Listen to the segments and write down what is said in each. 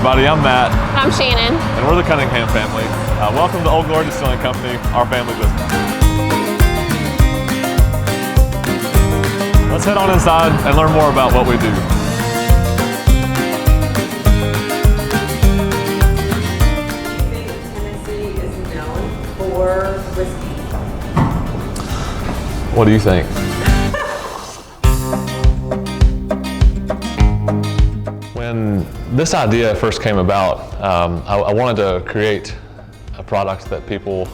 everybody, I'm Matt. I'm Shannon. And we're the Cunningham family. Welcome to Old Glory Distilling Company, our family business. Let's head on inside and learn more about what we do. Tennessee is known for whiskey. What do you think? When this idea first came about, I wanted to create a product that people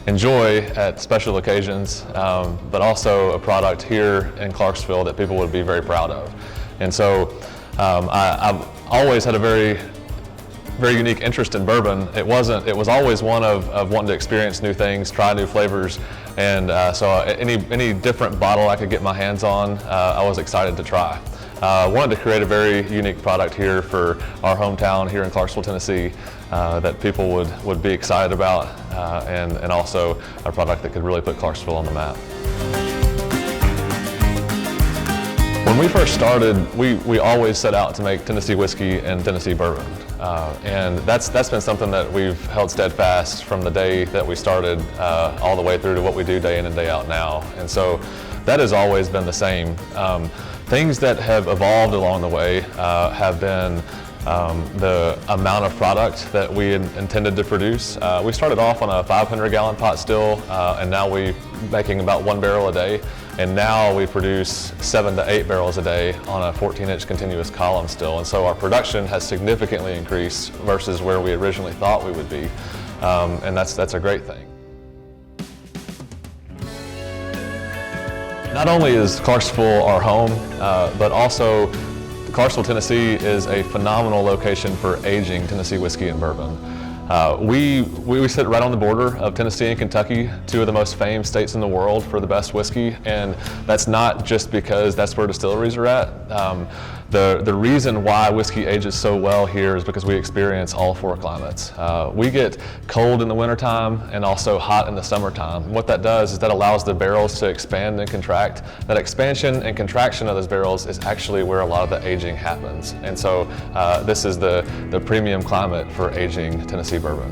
enjoy at special occasions, but also a product here in Clarksville that people would be very proud of. And so I've always had a very unique interest in bourbon. It was always one of wanting to experience new things, try new flavors, and so any different bottle I could get my hands on, I was excited to try. Wanted to create a very unique product here for our hometown here in Clarksville, Tennessee, that people would be excited about, and also a product that could really put Clarksville on the map. When we first started, we always set out to make Tennessee whiskey and Tennessee bourbon. And that's been something that we've held steadfast from the day that we started all the way through to what we do day in and day out now. And so that has always been the same. Things that have evolved along the way have been the amount of product that we intended to produce. We started off on a 500-gallon pot still, and now we're making about 1 barrel a day. And now we produce 7 to 8 barrels a day on a 14-inch continuous column still. And so our production has significantly increased versus where we originally thought we would be. And that's a great thing. Not only is Clarksville our home, but also Clarksville, Tennessee is a phenomenal location for aging Tennessee whiskey and bourbon. We sit right on the border of Tennessee and Kentucky, two of the most famed states in the world for the best whiskey, and that's not just because that's where distilleries are at. The reason why whiskey ages so well here is because we experience all 4 climates. We get cold in the wintertime and also hot in the summertime. And what that does is that allows the barrels to expand and contract. That expansion and contraction of those barrels is actually where a lot of the aging happens. And so this is the premium climate for aging Tennessee bourbon.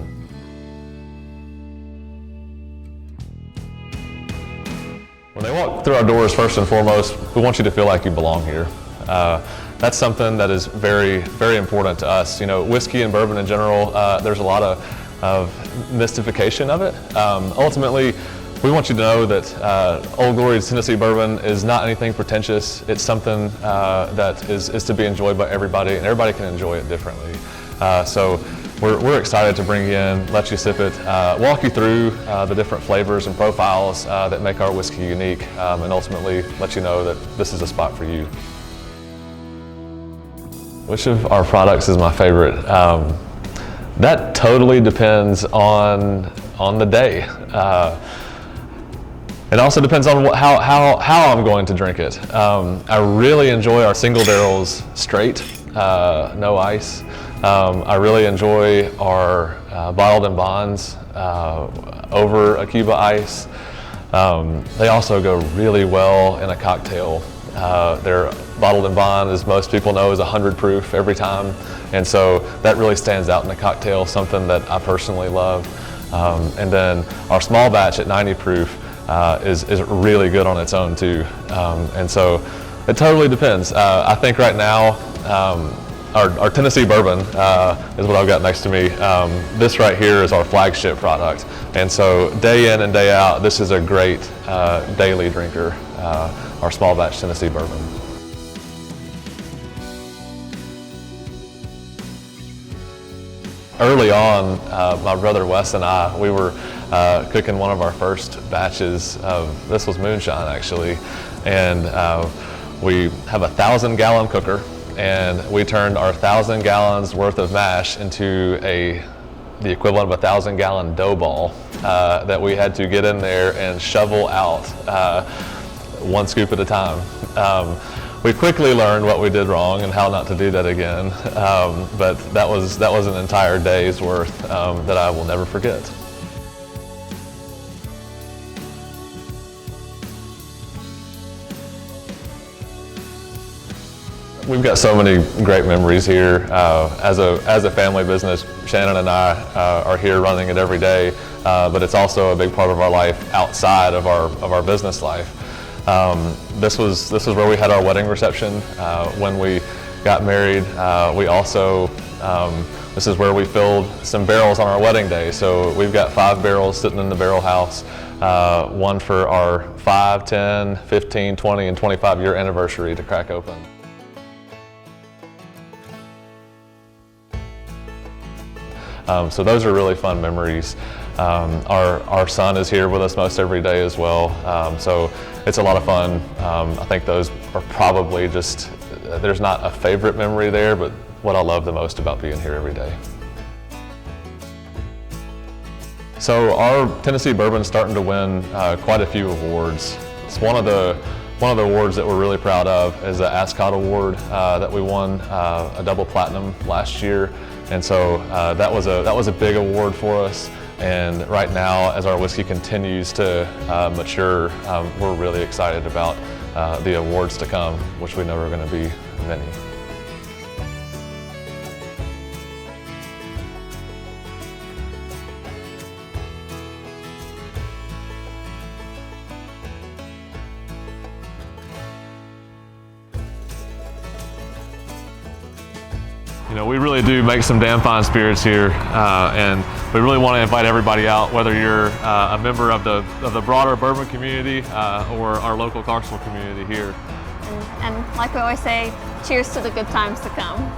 When they walk through our doors, first and foremost, we want you to feel like you belong here. That's something that is very, very important to us. You know, whiskey and bourbon in general, there's a lot of mystification of it. Ultimately, we want you to know that Old Glory Tennessee bourbon is not anything pretentious. It's something that is to be enjoyed by everybody, and everybody can enjoy it differently. So we're excited to bring you in, let you sip it, walk you through the different flavors and profiles that make our whiskey unique, and ultimately let you know that this is a spot for you. Which of our products is my favorite? That totally depends on the day. It also depends on how I'm going to drink it. I really enjoy our single barrels straight, no ice. I really enjoy our bottled in bonds over a Cuba ice. They also go really well in a cocktail. Their bottled in bond, as most people know, is 100 proof every time. And so that really stands out in a cocktail, something that I personally love. And then our small batch at 90 proof is really good on its own too. And so it totally depends. I think right now, our Tennessee bourbon is what I've got next to me. This right here is our flagship product. And so day in and day out, this is a great daily drinker, our small batch Tennessee bourbon. Early on, my brother Wes and I, we were cooking one of our first batches of, this was moonshine actually, and we have a 1,000-gallon cooker, and we turned our 1,000 gallons worth of mash into the equivalent of a 1,000-gallon dough ball that we had to get in there and shovel out 1 scoop at a time. We quickly learned what we did wrong and how not to do that again, but that was an entire day's worth that I will never forget. We've got so many great memories here. As a family business, Shannon and I are here running it every day, but it's also a big part of our life outside of our business life. This was where we had our wedding reception when we got married. We also this is where we filled some barrels on our wedding day. So we've got 5 barrels sitting in the barrel house, one for our 5, 10, 15, 20, and 25 year anniversary to crack open. So those are really fun memories. Our son is here with us most every day as well, so it's a lot of fun. I think those are probably just, there's not a favorite memory there, but what I love the most about being here every day. So our Tennessee bourbon is starting to win quite a few awards. It's one of the awards that we're really proud of is the Ascot Award that we won a double platinum last year, and so that was a big award for us. And right now, as our whiskey continues to mature, we're really excited about the awards to come, which we know are going to be many. You know, we really do make some damn fine spirits here, and we really want to invite everybody out, whether you're a member of the broader bourbon community or our local Clarksville community here. And like we always say, cheers to the good times to come.